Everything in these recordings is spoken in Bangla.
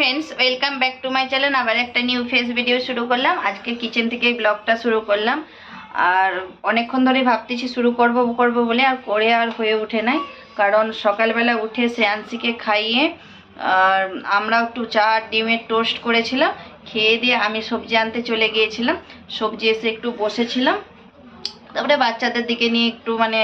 Friends welcome back to my channel आबार एक निउ फेस भिडियो शुरू करलाम। आज के किचेन थेके ब्लगटा शुरू करलाम और अनेकक्षण धरे भाबतेछि शुरू करब बोले आर करे आर हये उठे नाई, कारण सकाल बेला उठे श्रेयांशीके खाइए और आमरा एकटु चा डिमेर टोस्ट करेछिलाम, खेये दिये आमी सब्जी आनते चले गियेछिलाम। सब्जी एसे एकटु बसेछिलाम, तारपरे बाच्चादेर दिके निये एकटु माने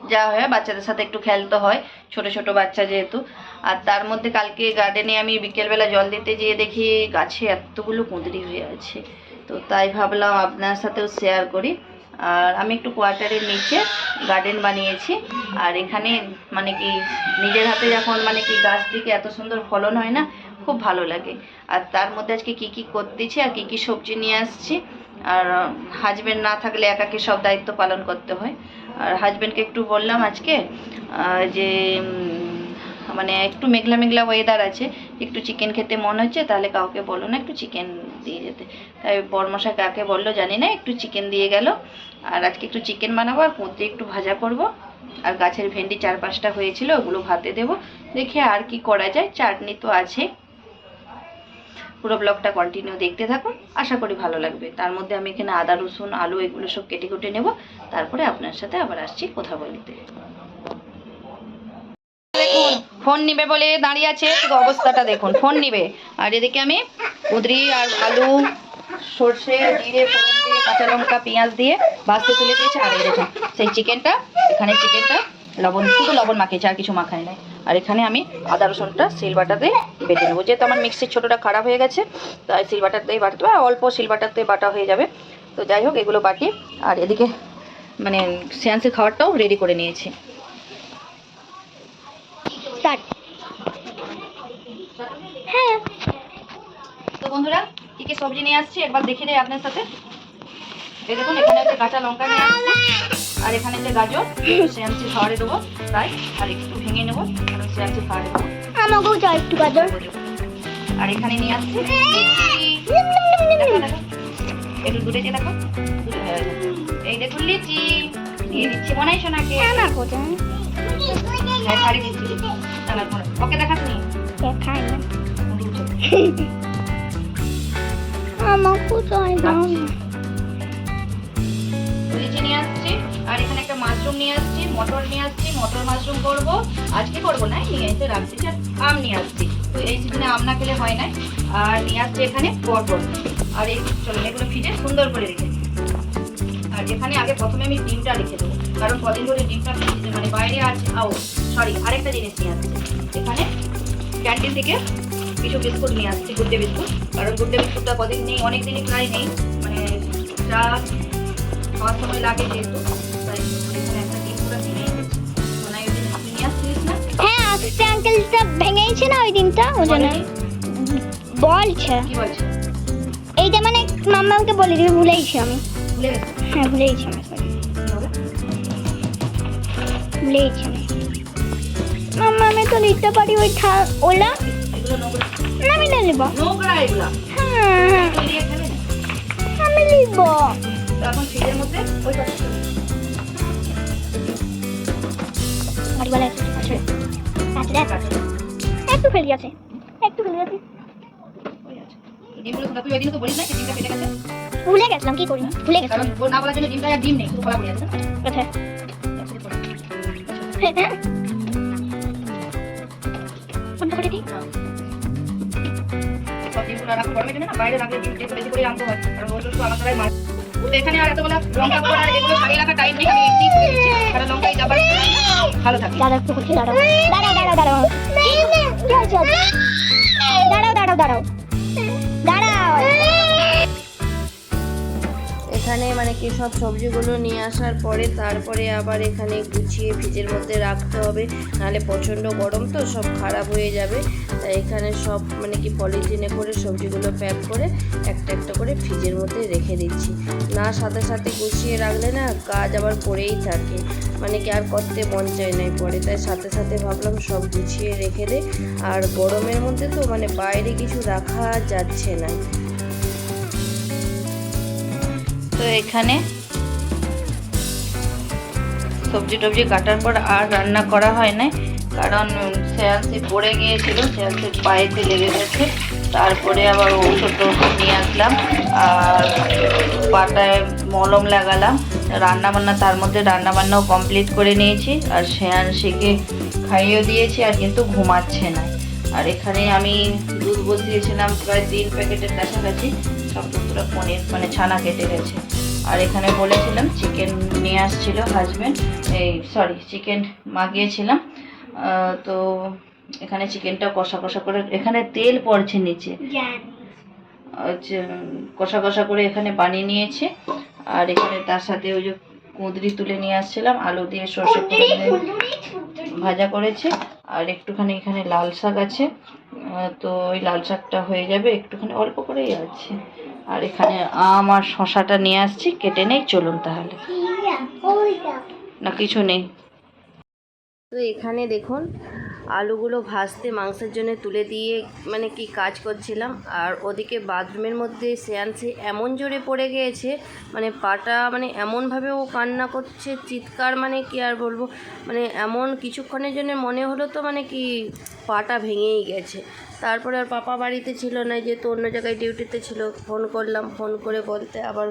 जा है बाच्चादेर साथे एकटु खेलते हय, छोटो छोटो बाच्चा जेहेतु। और तार मध्य कालके गार्डेने आमी बिकेल बेला जल दिते जेये देखी गाছে এতগুলো কুঁদরি হয়ে আছে, তো তাই ভাবলাম আপনার সাথেও শেয়ার করি। আর আমি একটু কোয়ার্টারের নিচে গার্ডেন বানিয়েছি, আর এখানে মানে কি নিজের হাতে যখন মানে কি গাছ থেকে এত সুন্দর ফলন হয় না, খুব ভালো লাগে। আর তার মধ্যে আজকে কি কি করতেছি আর কি কি সবজি নিয়ে আসছি, আর হাজবেন্ড না থাকলে একাকে সব দায়িত্ব পালন করতে হয়। আর হাজবেন্ডকে একটু বললাম আজকে যে মানে একটু মেঘলা মেঘলা ওয়েদার আছে, একটু চিকেন খেতে মন হচ্ছে, তাহলে কাউকে বলো না একটু চিকেন দিয়ে যেতে। তাই বড়মশাই কাকে বললো জানি না, একটু চিকেন দিয়ে গেল। আর আজকে একটু চিকেন বানাবো আর কুঁদরি একটু ভাজা করব, আর গাছের ভেন্ডি 4-5টা হয়েছিল ওগুলো ভাতে দেবো। দেখে আর কি করা যায়, চাটনি তো আছে। পুরো ব্লগটা কন্টিনিউ দেখতে থাকুন, আশা করি ভালো লাগবে। তার মধ্যে আমি এখানে আদা রসুন আলু এগুলো সব কেটে কুটে নেব, তারপরে আপনার সাথে আবার আসছি কথা বলতে। দেখুন ফোন নিবে বলে দাঁড়িয়ে আছে, অবস্থাটা দেখুন, ফোন নিবে। আর এদিকে আমি কুঁদরি আর আলু সর্ষে জিরে ফোড়ন দিয়ে কাঁচা লঙ্কা পেঁয়াজ দিয়ে ভাজতে তুলে দিয়েছি। আর এই দেখুন সেই চিকেনটা, এখানে চিকেনটা লবণ শুধু লবণ মাখিয়েছি, আর কিছু মাখাই নাই। আর এখানে আমি আদা রসুনটা শিলবাটাতে বেটে নেবো, যেহেতু আমার মিক্সির ছোটোটা খারাপ হয়ে গেছে, তাই শিলবাটাতেই বাটতে হবে, অল্প শিলবাটাতে বাটা হয়ে যাবে। তো যাই হোক এগুলো বাটি, আর এদিকে মানে শ্রেয়াংশীর খাবারটাও রেডি করে নিয়েছি। হ্যাঁ তো বন্ধুরা কি কি সবজি নিয়ে আসছি একবার দেখে নেই আপনার সাথে। এই দেখুন এখানে হচ্ছে কাঁচা লঙ্কা নিয়ে আসছি, আর এখানে যে গাজর শ্রেয়াংশী খাওয়ারে দেবো তাই, আর একটু ভেঙে নেবো কারণ শ্রেয়াংশী খাওয়ারে দেবো, আমাকেও চাই একটু গাজর। আর এখানে নিয়ে আসছি একটু দূরে যে দেখো, এই দেখুন লিচি দিয়ে দিচ্ছি, মনাই সোনাকে হ্যাঁ ছাড়ি দিচ্ছি। ওকে দেখাস নি দেখাই না লিচি নিয়ে আসছি, আর এখানে একটা মাশরুম নিয়ে আসছি, মটর নিয়ে আসছি, মটর মাশরুম করবো আজকে, করবো না নিয়ে এসে রাখছি। আম নিয়ে আসছি, তো এই সিজনে আম না খেলে হয় না। আর নিয়ে আসছি এখানে পটল, আর এই চলুন এগুলো ফ্রিজে সুন্দর করে রেখেছি। আর এখানে আগে প্রথমে আমি ডিমটা রেখে দেবো, কারণ কদিন ধরে ডিমটা মানে বাইরে আছে। সরি আরেকটা জিনিস নিয়ে আসছি, এখানে ক্যান্টিন থেকে কিছু বিস্কুট নিয়ে আসছি, গুড্ডে বিস্কুট, কারণ গুড্ডে বিস্কুটটা কদিন নেই, অনেক দিনই প্রায় নেই, মানে চা খাওয়ার সময় লাগে যেহেতু, তাই এখানে একটা ডিম পুরো ভেঙে এসেছি। মানে ওই দিন আপনি নিয়ে আসছিলিস না? হ্যাঁ আজকে আঙ্কেলটা ভেঙেছে না ওই দিনটা, ওই জন্য বলছে। কি বলছে? এইটা মানে মাম্মাকে বলে দিবি, ভুলেইছি আমি। ভুলে গেছে? হ্যাঁ ভুলেইছি আমি, ভুলেইছি আমি। মাম্মা আমি তো নিতে পারি ওই ওলা, এগুলো নোংরা, আমি নিয়ে নেব। নোংরা এগুলো হ্যাঁ তুই নিয়ে খাবি না? আমি নিব। তখন ফ্রিজের মধ্যে ওই পাশে বাড়িওয়ালা একটু ফেলে আছে, একটু ফেলে আছে। ডিমগুলো তুই ওই দিন তো বলিস না ডিমটা ফেটে গেছে? ভুলে গেছিলাম, কি করি ভুলে গেছিলাম। কারণ ওর না বলার জন্য ডিমটা আর ডিম নেই, শুধু খোলা পড়ে আছে। আচ্ছা বন্ধ করে দিই। সব ডিমগুলো রাখো গরমের জন্য না, বাইরে রাখলে ডিম একটু বেশি করে আনতে হয়, কারণ রোজ রোজ তো আমার মাছ। তো এখানে আর এতগুলো লঙ্কা গুঁড়ো আর এগুলো সারিয়ে রাখা টাইম নেই, আমি এমনি করে দিচ্ছি, কারণ লঙ্কা এই আবার ভালো থাকে। দাঁড়াও একটু করছি, দাঁড়াও দাঁড়াও দাঁড়াও দাঁড়াও দাঁড়াও দাঁড়াও দাঁড়াও দাঁড়াও। এখানে মানে কি সব সবজিগুলো নিয়ে আসার পরে তারপরে আবার এখানে গুছিয়ে ফ্রিজের মধ্যে রাখতে হবে, নাহলে প্রচণ্ড গরম তো সব খারাপ হয়ে যাবে। তাই এখানে সব মানে কি পলিথিনে করে সবজিগুলো প্যাক করে একটা একটা করে ফ্রিজের মধ্যে রেখে দিচ্ছি। না সাথে সাথে গুছিয়ে রাখলে না কাজ আবার পড়েই থাকে, মানে কি আর করতে মন চায় না পরে, তাই সাথে সাথে ভাবলাম সব গুছিয়ে রেখে দে। আর গরমের মধ্যে তো মানে বাইরে কিছু রাখা যাচ্ছে না। তো এখানে সবজি টবজি কাটার পর আর রান্না করা হয় না, কারণ শ্রেয়াংশী পড়ে গিয়েছিল, শ্রেয়াংশীর পায়েতে লেগে গেছে। তারপরে আবার ঔষধ নিয়ে আসলাম আর পাটায় মলম লাগালাম। রান্নাবান্না তার মধ্যে রান্নাবান্নাও কমপ্লিট করে নিয়েছি আর শ্রেয়াংশীকে খাইয়েও দিয়েছি আর কিন্তু ঘুমাচ্ছে না। আর এখানে আমি দুধ বসিয়েছিলাম প্রায় 3 প্যাকেটের কাছাকাছি, সব দুধটা পনির মানে ছানা কেটে গেছে। আর এখানে বলেছিলাম চিকেন নিয়ে আসছিল হাজব্যান্ড, চিকেন মাগিয়েছিলাম। তো এখানে চিকেনটা কষা কষা করে, এখানে তেল পড়ছে নিচে, কষা কষা করে এখানে বানিয়ে নিয়েছে। আর এখানে তার সাথে ওই যে কুঁদরি তুলে নিয়ে আসছিলাম, আলু দিয়ে সর্ষে ভাজা করেছে। আর একটুখানি এখানে লাল শাক আছে, তো ওই লাল শাকটা হয়ে যাবে, একটুখানি অল্প করেই আছে। আর এখানে আম আর শশাটা নিয়ে আসছি, কেটে নেই। চলুন তাহলে, না কিছু নেই। তো এখানে দেখুন আলুগুলো ভাজতে মাংসের জন্য তুলে দিয়ে মানে কি কাজ করছিলাম। আর ওদিকে বাথরুমের মধ্যে শ্রেয়াংশী এমন জোরে পড়ে গিয়েছে, মানে পাটা মানে এমনভাবে ও কান্না করছে, চিৎকার, মানে কি আর বলবো, মানে এমন কিছুক্ষণের জন্য মনে হলো তো মানে কি পাটা ভেঙেই গেছে। তারপরে আর পাপা বাড়িতে ছিল না, যেহেতু অন্য জায়গায় ডিউটিতে ছিল। ফোন করলাম, ফোন করে বলতে আবার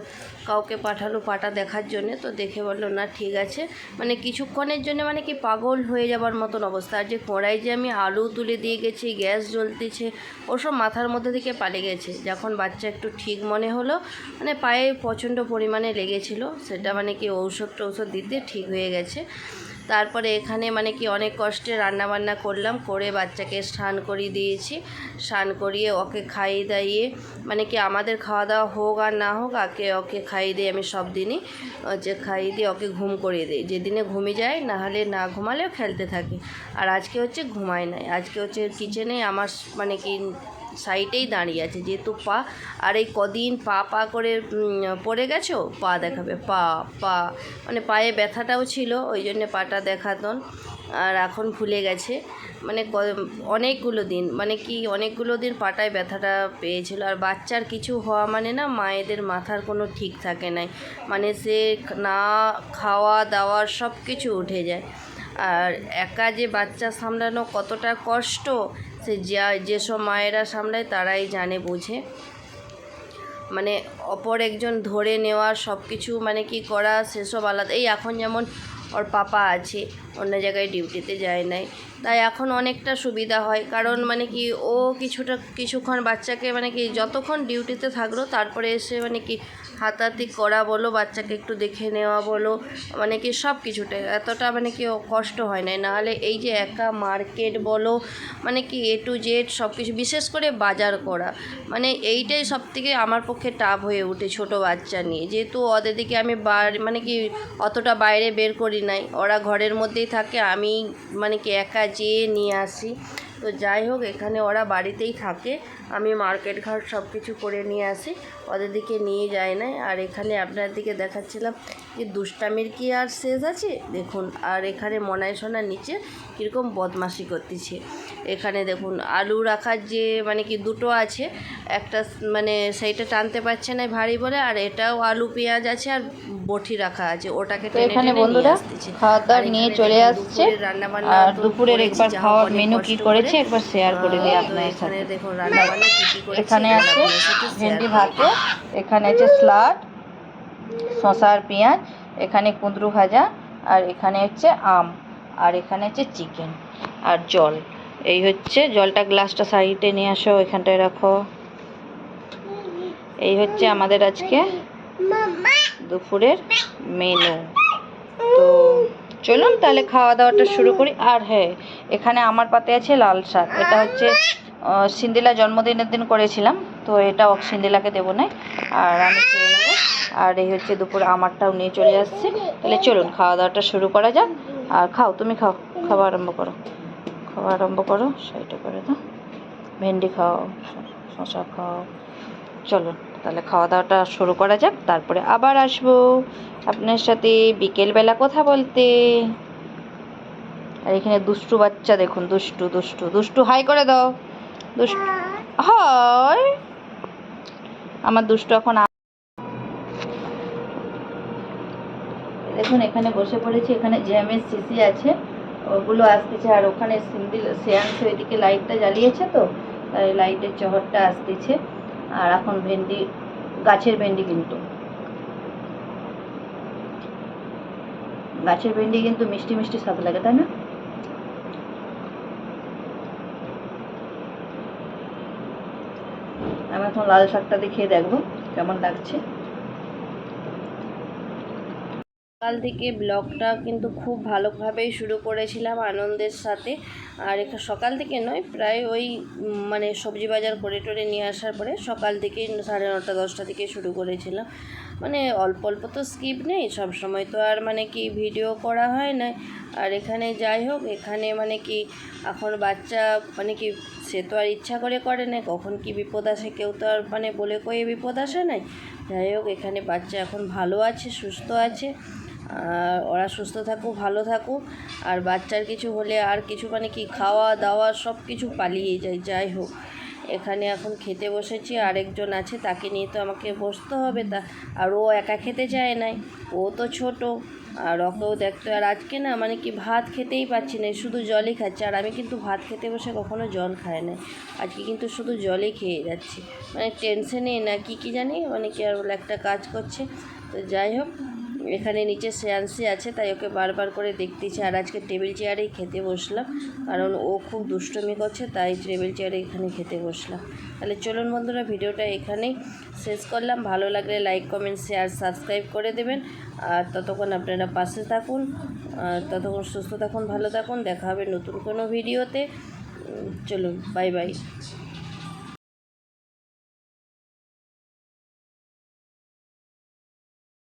কাউকে পাঠালো পাটা দেখার জন্য। তো দেখে বললো না ঠিক আছে, মানে কিছুক্ষণের জন্য মানে কি পাগল হয়ে যাবার মতন অবস্থা। আর যে কড়াই যে আমি আলু তুলে দিয়ে গেছি, গ্যাস জ্বলতেছে, ওসব মাথার মধ্যে থেকে পালিয়ে গেছে। যখন বাচ্চা একটু ঠিক মনে হলো, মানে পায়ে প্রচণ্ড পরিমাণে লেগেছিল, সেটা মানে কি ঔষধ দিতে ঠিক হয়ে গেছে। তারপরে এখানে মানে কি অনেক কষ্টে রান্নাবান্না করলাম, করে বাচ্চাকে স্নান করিয়ে দিয়েছি। স্নান করিয়ে ওকে খাইয়ে দাইয়ে মানে কি আমাদের খাওয়া দাওয়া হোক আর না হোক, ওকে খাইয়ে দিই আমি সব দিনই, যে খাইয়ে দিয়ে ওকে ঘুম করিয়ে দিই। যেদিনে ঘুমিয়ে যায়, না হলে না ঘুমালেও খেলতে থাকে। আর আজকে হচ্ছে ঘুমায় নাই, আজকে হচ্ছে কিচেনে আমার মানে কি সাইডেই দাঁড়িয়ে আছে, যেহেতু পা, আর এই কদিন পা করে পড়ে গেছো, পা দেখাবে, পা মানে পায়ে ব্যথাটাও ছিল, ওই জন্য পাটা দেখাতন। আর এখন ভুলে গেছে, মানে অনেকগুলো দিন পাটায় ব্যথাটা পেয়েছিল। আর বাচ্চার কিছু হওয়া মানে না, মায়েদের মাথার কোনো ঠিক থাকে নাই, মানে সে না খাওয়া দাওয়ার সব কিছু উঠে যায়। আর একা যে বাচ্চা সামলানো কতটা কষ্ট, সে যেসব মায়েরা সামলায় তারাই জানে, বোঝে। মানে অপর একজন ধরে নেওয়া, সব কিছু মানে কি করা, সেসব আলাদা। এই এখন যেমন ওর পাপা আছে, অন্য জায়গায় ডিউটিতে যায় নাই, তাই এখন অনেকটা সুবিধা হয়। কারণ মানে কি ও কিছুক্ষণ বাচ্চাকে মানে কি যতক্ষণ ডিউটিতে থাকলো, তারপরে এসে মানে কি হাতাহাতি করা বলো, বাচ্চাকে একটু দেখে নেওয়া বলো, মানে কি সব কিছুটা এতটা মানে কি কষ্ট হয় না। নাহলে এই যে একা মার্কেট বলো, মানে কি A to Z সব কিছু, বিশেষ করে বাজার করা, মানে এইটাই সবথেকে আমার পক্ষে টাফ হয়ে ওঠে ছোটো বাচ্চা নিয়ে। যেহেতু ওদের দিকে আমি মানে কি অতটা বাইরে বের করি নাই, ওরা ঘরের মধ্যেই থাকে, আমি মানে কি একা যেয়ে নিয়ে আসি। তো যাই হোক, এখানে ওরা বাড়িতেই থাকে, আমি মার্কেট ঘাট সব কিছু করে নিয়ে আসি, ওদের দিকে নিয়ে যায় না। আর এখানে আপনার দিকে দেখাচ্ছিলাম যে দুষ্টামির কি আর শেষ আছে, দেখুন। আর এখানে মনাই সোনার নিচে কীরকম বদমাশি করতেছে। এখানে দেখুন আলু রাখার যে মানে কি দুটো আছে, একটা মানে সেইটা টানতে পারছে না ভারী বলে, আর এটাও আলু পেঁয়াজ আছে আর বটি রাখা আছে, ওটাকে টেনে এখানে টেনে বন্ধুরা নিয়ে আসতেছে। খাওয়া দাওয়া নিয়ে চলে আসছে। আর দুপুরের একবার খাওয়ার মেনু কি করেছে একবার শেয়ার করে দিই আপনাদের সাথে। দেখুন রান্নাবান্না কি কি করেছে, এখানে আছে ভেন্ডি ভাতে, এখানে আছে স্যালাড, শসা আর পেঁয়াজ, এখানে কুঁদরু ভাজা, আর এখানে হচ্ছে আম, আর এখানে হচ্ছে চিকেন আর জল। এই হচ্ছে জলটা, গ্লাসটা সাইডে নিয়ে আসো, এখানটায় রাখো। এই হচ্ছে আমাদের আজকে দুপুরের মেনু। তো চলুন তাহলে খাওয়া দাওয়াটা শুরু করি। আর হ্যাঁ, এখানে আমার পাতে আছে লাল শাক, এটা হচ্ছে সিন্দিলা জন্মদিনের দিন করেছিলাম, তো এটা সিন্দিলাকে দেবো না, আর আমি খেয়ে নেবো। আর এই হচ্ছে দুপুর আমারটাও নিয়ে চলে আসছে। তাহলে চলুন খাওয়া দাওয়াটা শুরু করা যাক। আর খাও, তুমি খাও, খাওয়া আরম্ভ করো, সাইডে করে দাও। ভেন্ডি খাও, শসা খাও। চলুন তাহলে খাওয়া দাওয়াটা শুরু করা যাক, তারপরে আবার আসবো আপনার সাথে বিকেলবেলা কথা বলতে। আর এখানে দুষ্টু বাচ্চা দেখুন, দুষ্টু হাই করে দাও, দুষ্টু হাই। আমার দুষ্টু এখন দেখুন এখানে বসে পড়েছি, এখানে জ্যামের শিশি আছে, ওগুলো আসতেছে। আর ওখানে শ্রেয়াংশ ওইদিকে লাইটটা জ্বালিয়েছে, তো তাই লাইটের চহরটা আসতেছে। আর এখন ভেন্ডি, গাছের ভেন্ডি, কিন্তু গাছের ভেন্ডি কিন্তু মিষ্টি মিষ্টি স্বাদ লাগে, তাই না? আমি এখন লাল শাকটা দেখিয়ে দেখবো কেমন লাগছে। সকাল থেকে ব্লগটা কিন্তু খুব ভালোভাবেই শুরু করেছিলাম আনন্দের সাথে। আর সকাল থেকে নয়, প্রায় ওই মানে সবজি বাজার করে টোরে নিয়ে আসার পরে সকাল থেকে 9:30 10টা থেকে শুরু করেছিলাম। মানে অল্প অল্প তো স্কিপ নেই, সব সময় তো আর মানে কি ভিডিও করা হয় না। আর এখানে যাই হোক, এখানে মানে কি এখন বাচ্চা মানে কি সে তো আর ইচ্ছা করে না, কখন কি বিপদ আসে কেউ তো আর মানে বলে কয়ে বিপদ আসে নাই। যাই হোক, এখানে বাচ্চা এখন ভালো আছে, সুস্থ আছে। আর ওরা সুস্থ থাকুক, ভালো থাকুক। আর বাচ্চার কিছু হলে আর কিছু মানে কি খাওয়া দাওয়া সব কিছু পালিয়ে যায়। যাই হোক, এখানে এখন খেতে বসেছি, আরেকজন আছে তাকে নিয়ে তো আমাকে বসতে হবে। আর ও একা খেতে চায় নাই, ও তো ছোট, আর ওকেও দেখতে। আর আজকে না মানে কি ভাত খেতেই পাচ্ছি না, শুধু জলই খাচ্ছে। আর আমি কিন্তু ভাত খেতে বসে কখনো জল খাই না, আজকে কিন্তু শুধু জলই খেয়ে যাচ্ছি। মানে টেনশনে না কি জানি, মানে কি আর বলে একটা কাজ করছে। তো যাই হোক, এখানে নিচে শ্রেয়াংশী আছে, তাই ওকে বারবার করে দেখতেছি। আর আজকে টেবিল চেয়ারেই খেতে বসলাম, কারণ ও খুব দুষ্টুমি করছে, তাই টেবিল চেয়ারে এখানে খেতে বসলাম। তাহলে চলুন বন্ধুরা, ভিডিওটা এখানেই শেষ করলাম। ভালো লাগলে লাইক, কমেন্ট, শেয়ার, সাবস্ক্রাইব করে দেবেন। আর ততক্ষণ আপনারা পাশে থাকুন, ততক্ষণ সুস্থ থাকুন, ভালো থাকুন। দেখা হবে নতুন কোনো ভিডিওতে। চলুন, বাই বাই।